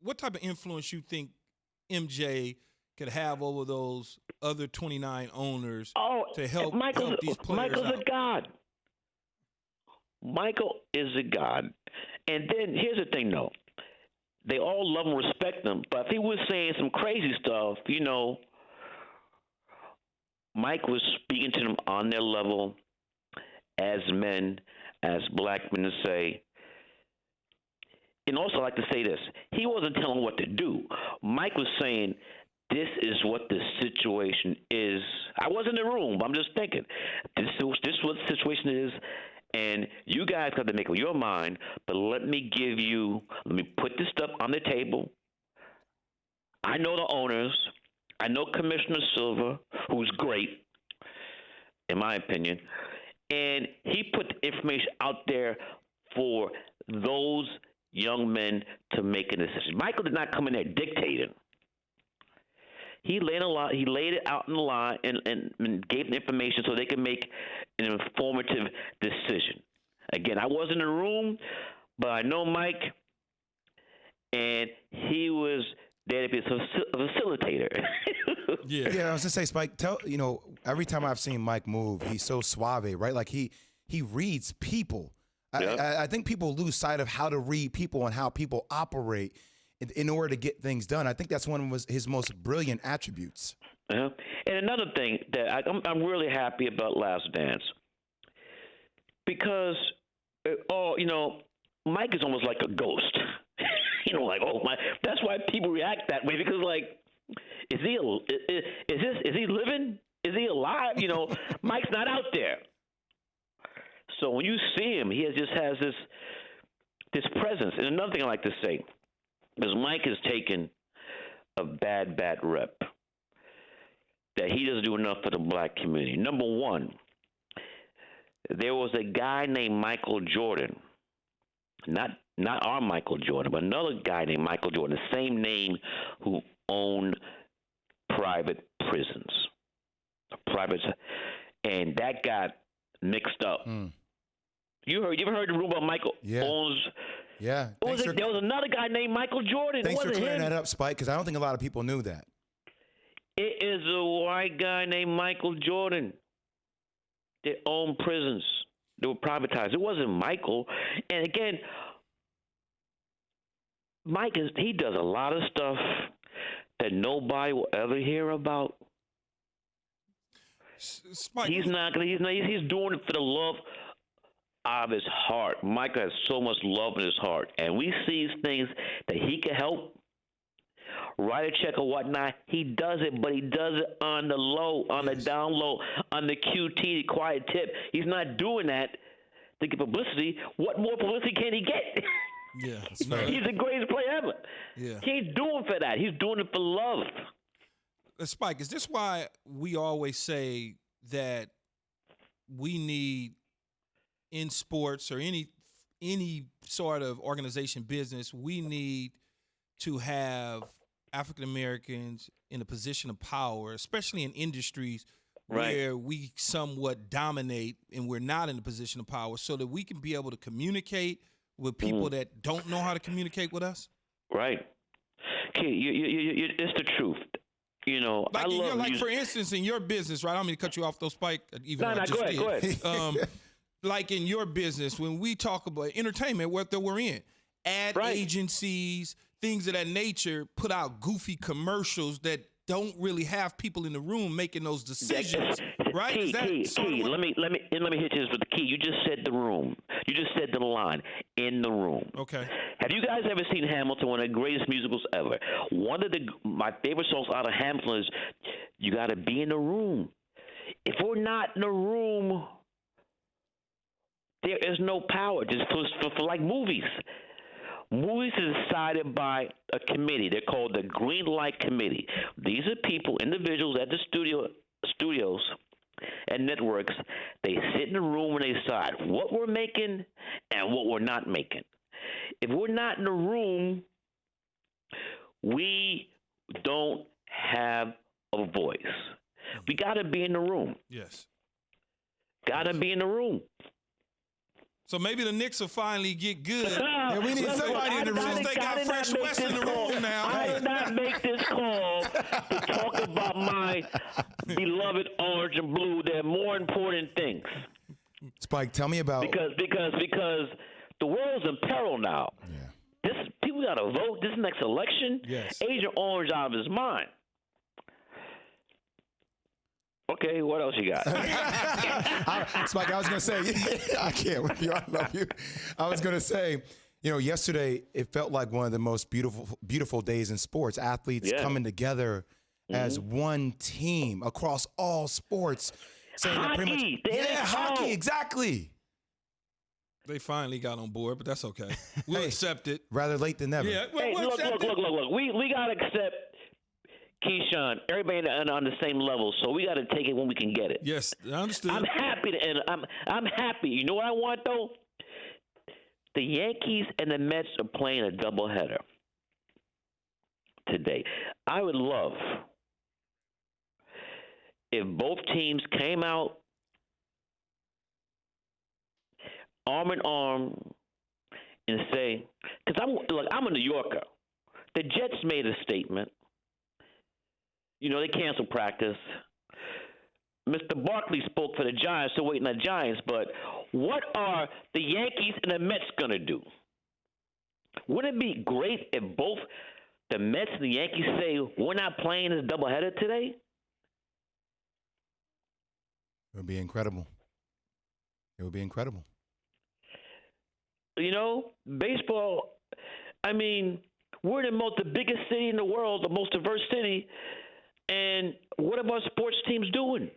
what type of influence you think MJ could have over those other 29 owners to help these players Michael's out? a god. Michael is a god. And then here's the thing, though. They all love and respect him, but if he was saying some crazy stuff, Mike was speaking to them on their level as men, as black men to say. And also, I like to say this. He wasn't telling them what to do. Mike was saying, this is what the situation is. I wasn't in the room, but I'm just thinking, this is what the situation is, and you guys got to make up your mind, but let me put this stuff on the table. I know the owners. I know Commissioner Silver, who's great, in my opinion, and he put the information out there for those young men to make a decision. Michael did not come in there dictating. He laid it out in the line and gave the information so they could make an informative decision. Again, I wasn't in the room, but I know Mike, and he was there to be a facilitator. Yeah, I was gonna say, Spike. Every time I've seen Mike move, he's so suave, right? Like he reads people. I think people lose sight of how to read people and how people operate in order to get things done. I think that's one of his most brilliant attributes. And another thing that I'm really happy about Last Dance, because Mike is almost like a ghost. That's why people react that way, because is he living? Is he alive? Mike's not out there. So when you see him, he just has this presence. And another thing I like to say is Mike has taken a bad rep that he doesn't do enough for the black community. Number one, there was a guy named Michael Jordan, not our Michael Jordan, but another guy named Michael Jordan, the same name, who owned private prisons. And that got mixed up. You ever heard the rumor about Michael owns? Yeah. There was another guy named Michael Jordan. Thanks for clearing that up, Spike, because I don't think a lot of people knew that. It is a white guy named Michael Jordan. They own prisons. They were privatized. It wasn't Michael. And again, he does a lot of stuff that nobody will ever hear about. Spike, he's doing it for the love of his heart. Michael has so much love in his heart, and we see things that he can help, write a check or whatnot. He does it, but he does it on the low, on the down low, on the QT, the quiet tip. He's not doing that to get publicity. What more publicity can he get? Yeah, he's the greatest player ever. Yeah, he ain't doing for that. He's doing it for love. Spike, is this why we always say that we need, in sports or any sort of organization, business, we need to have African Americans in a position of power, especially in industries where we somewhat dominate and we're not in a position of power, so that we can be able to communicate with people that don't know how to communicate with us? Right. Okay, it's the truth. For instance, in your business, right? I don't mean to cut you off, though, Spike. Even though I just did. Go ahead. Like in your business, when we talk about entertainment, what we're in, ad agencies, things of that nature, put out goofy commercials that don't really have people in the room making those decisions, right? Key, let me hit you with the key. You just said the room. You just said the line, in the room. Okay. Have you guys ever seen Hamilton, one of the greatest musicals ever? One of my favorite songs out of Hamilton is "You Got to Be in the Room." If we're not in the room, there is no power. Just for like movies. Movies are decided by a committee. They're called the Green Light Committee. These are people, individuals at the studios and networks. They sit in the room and they decide what we're making and what we're not making. If we're not in the room, we don't have a voice. We got to be in the room. Yes. Got to be in the room. So maybe the Knicks will finally get good. Yeah, we need somebody in the room. Since they got Fresh West in the room now. I did not make this call to talk about my beloved orange and blue. There are more important things. Spike, tell me about because the world's in peril now. Yeah. People got to vote this next election. Yes. Agent Orange out of his mind. Okay, what else you got? Spike, I was going to say, I can't with you. I love you. I was going to say, yesterday it felt like one of the most beautiful days in sports. Athletes coming together as one team across all sports. Hockey. Hockey, exactly. They finally got on board, but that's okay. We'll accept it. Rather late than never. Yeah, Hey, we'll look. accept it. We got to accept Keyshawn, everybody on the same level, so we got to take it when we can get it. Yes, I understood. I'm happy I'm happy. You know what I want though? The Yankees and the Mets are playing a doubleheader today. I would love if both teams came out arm in arm and say, because I'm a New Yorker. The Jets made a statement. They canceled practice. Mr. Barkley spoke for the Giants, so waiting on the Giants. But what are the Yankees and the Mets going to do? Wouldn't it be great if both the Mets and the Yankees say, we're not playing this doubleheader today? It would be incredible. It would be incredible. Baseball, we're the biggest city in the world, the most diverse city. And what are our sports teams doing?